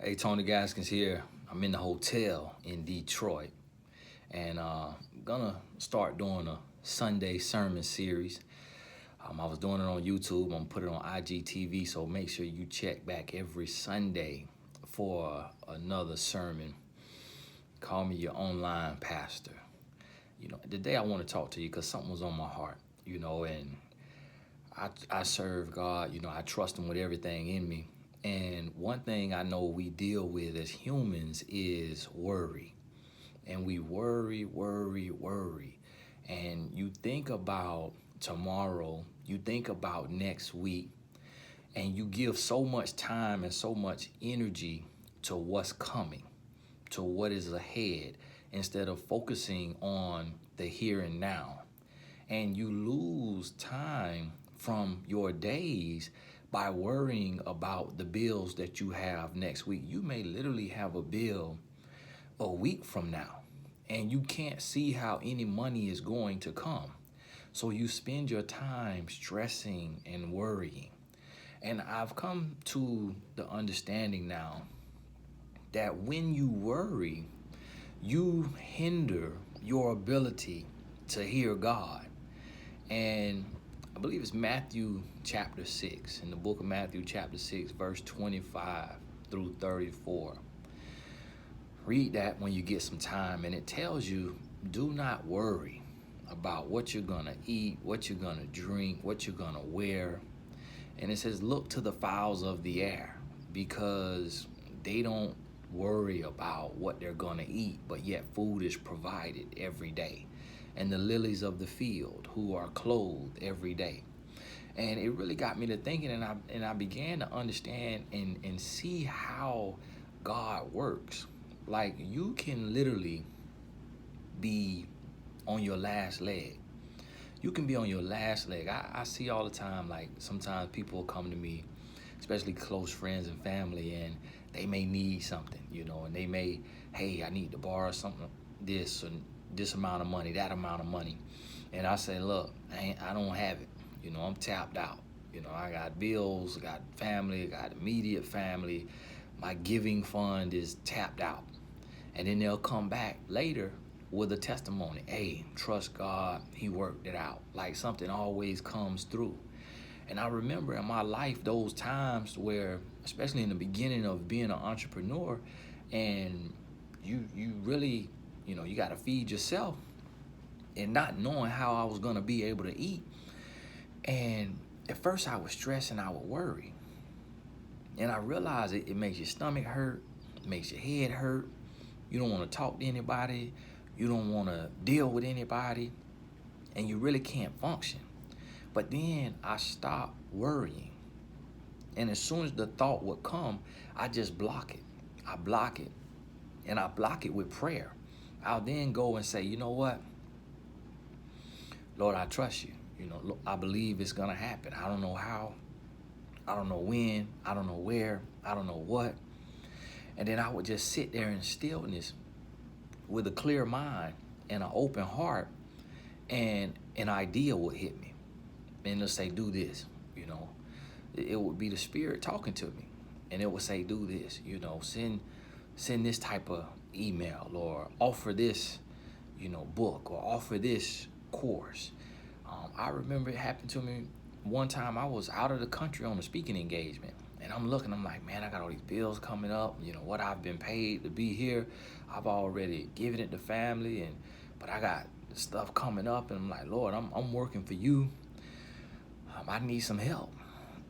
Hey, Tony Gaskins here. I'm in the hotel in Detroit, and gonna start doing a Sunday sermon series. I was doing it on YouTube. I'm gonna put it on IGTV, so make sure you check back every Sunday for another sermon. Call me your online pastor. Today I want to talk to you because something was on my heart. And I serve God. I trust Him with everything in me. And one thing I know we deal with as humans is worry. And we worry, worry, worry. And you think about tomorrow, you think about next week, and you give so much time and so much energy to what's coming, to what is ahead, instead of focusing on the here and now. And you lose time from your days by worrying about the bills that you have next week. You may literally have a bill a week from now, and you can't see how any money is going to come. So you spend your time stressing and worrying. And I've come to the understanding now that when you worry, you hinder your ability to hear God. And I believe it's Matthew chapter 6, in the book of Matthew chapter 6, verse 25 through 34. Read that when you get some time, and it tells you, do not worry about what you're going to eat, what you're going to drink, what you're going to wear. And it says, look to the fowls of the air, because they don't worry about what they're going to eat, but yet food is provided every day. And the lilies of the field, who are clothed every day. And it really got me to thinking, and I began to understand and see how God works. Like, you can literally be on your last leg. You can be on your last leg. I see all the time, like, sometimes people will come to me, especially close friends and family, and they may need something, and they may, hey, I need to borrow something, this and this amount of money, that amount of money. And I say, look, I don't have it. I'm tapped out. I got bills, I got family, I got immediate family. My giving fund is tapped out. And then they'll come back later with a testimony. Hey, trust God, He worked it out. Like, something always comes through. And I remember in my life those times where, especially in the beginning of being an entrepreneur, and you really, you got to feed yourself, and not knowing how I was going to be able to eat. And at first I was stressed and I would worry. And I realized it makes your stomach hurt, it makes your head hurt. You don't want to talk to anybody. You don't want to deal with anybody. And you really can't function. But then I stopped worrying. And as soon as the thought would come, I just block it. I block it. And I block it with prayer. I'll then go and say, you know what? Lord, I trust you. I believe it's going to happen. I don't know how. I don't know when. I don't know where. I don't know what. And then I would just sit there in stillness with a clear mind and an open heart, and an idea would hit me. And it'll say, do this. It would be the Spirit talking to me. And it would say, do this. Send this type of email, or offer this, book, or offer this course. I remember it happened to me one time. I was out of the country on a speaking engagement, and I'm like, man, I got all these bills coming up. What I've been paid to be here, I've already given it to family, but I got stuff coming up, and I'm like, Lord, I'm working for you. I need some help.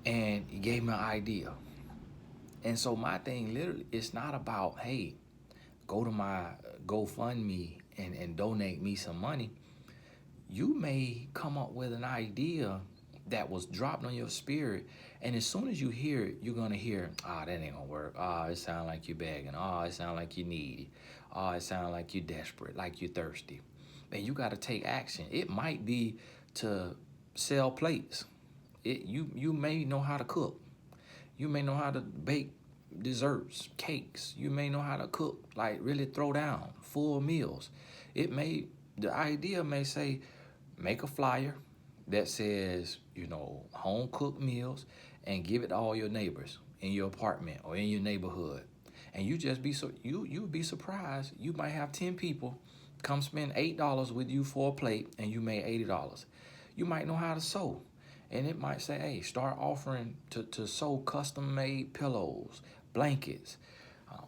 And He gave me an idea. And so my thing literally, it's not about, hey, go to my GoFundMe and donate me some money. You may come up with an idea that was dropped on your spirit, and as soon as you hear it, you're going to hear, that ain't going to work. It sounds like you're begging. It sounds like you need it. It sounds like you're desperate, like you're thirsty. And you got to take action. It might be to sell plates. You may know how to cook. You may know how to bake desserts, cakes. You may know how to cook, like really throw down full meals. The idea may say, make a flyer that says, home cooked meals, and give it to all your neighbors in your apartment or in your neighborhood. And you just be you would be surprised. You might have 10 people come spend $8 with you for a plate, and you made $80. You might know how to sew. And it might say, hey, start offering to sew custom-made pillows, blankets,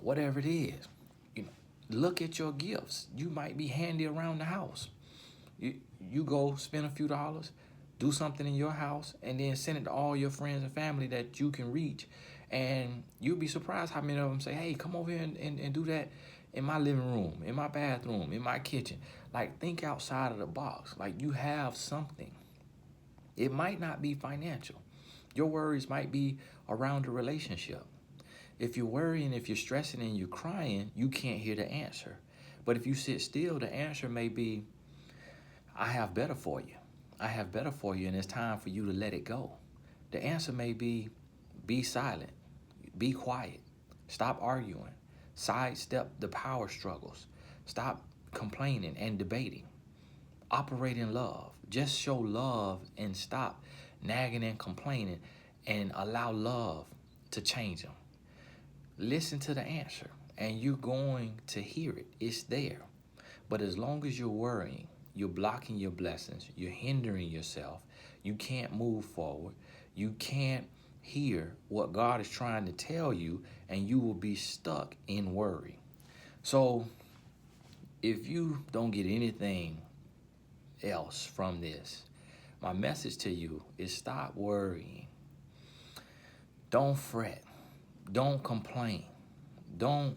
whatever it is. You know, look at your gifts. You might be handy around the house. You go spend a few dollars, do something in your house, and then send it to all your friends and family that you can reach. And you'll be surprised how many of them say, hey, come over here and do that in my living room, in my bathroom, in my kitchen. Like, think outside of the box. Like, you have something. It might not be financial. Your worries might be around a relationship. If you're worrying, if you're stressing and you're crying, you can't hear the answer. But if you sit still, the answer may be, I have better for you. I have better for you, and it's time for you to let it go. The answer may be silent, be quiet, stop arguing, sidestep the power struggles, stop complaining and debating, operate in love. Just show love and stop nagging and complaining, and allow love to change them. Listen to the answer, and you're going to hear it. It's there. But as long as you're worrying, you're blocking your blessings, you're hindering yourself, you can't move forward, you can't hear what God is trying to tell you, and you will be stuck in worry. So if you don't get anything else from this, my message to you is stop worrying. Don't fret. Don't complain. Don't,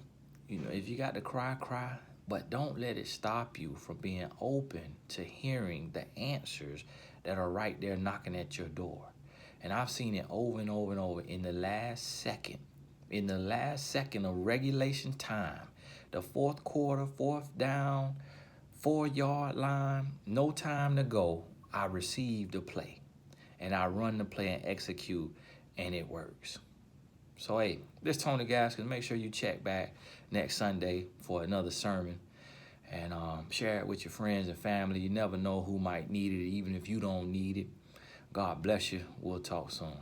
if you got to cry, cry. But don't let it stop you from being open to hearing the answers that are right there knocking at your door. And I've seen it over and over and over in the last second of regulation time, the fourth quarter, fourth down, 4-yard line, no time to go, I receive the play. And I run the play and execute, and it works. So, hey, this is Tony Gaskins. Make sure you check back next Sunday for another sermon, and share it with your friends and family. You never know who might need it, even if you don't need it. God bless you. We'll talk soon.